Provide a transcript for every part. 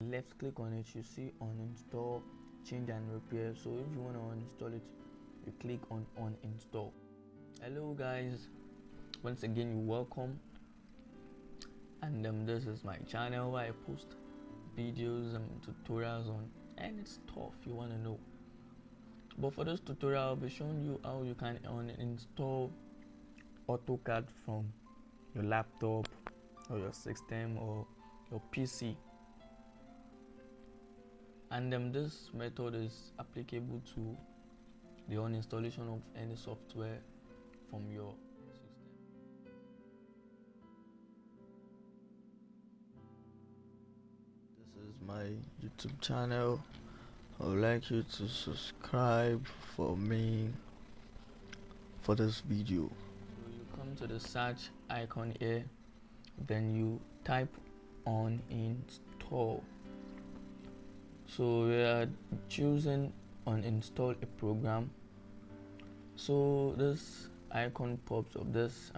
Left click on it, you see uninstall, change and repair. So if you want to uninstall it, you click on uninstall. Hello guys, once again you're welcome, and this is my channel where I post videos and tutorials on any stuff you want to know. But for this tutorial I'll be showing you how you can uninstall AutoCAD from your laptop or your system or your PC. And this method is applicable to the uninstallation of any software from your system. This is my YouTube channel. I would like you to subscribe for me for this video. So you come to the search icon here, then you type uninstall. So we are choosing uninstall a program. So this icon pops up, this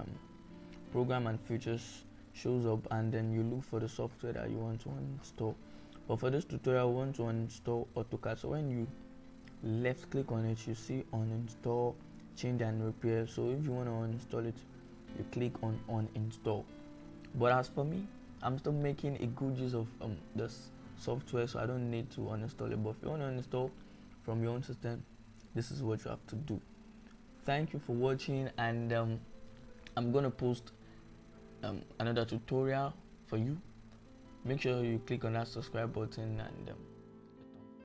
program and features shows up, and then you look for the software that you want to uninstall. But for this tutorial, we want to uninstall AutoCAD. So when you left click on it, you see uninstall, change and repair. So if you want to uninstall it, you click on uninstall. But as for me, I'm still making a good use of this software, so I don't need to uninstall it. But if you want to uninstall from your own system, this is what you have to do. Thank you for watching, and I'm gonna post another tutorial for you. Make sure you click on that subscribe button, and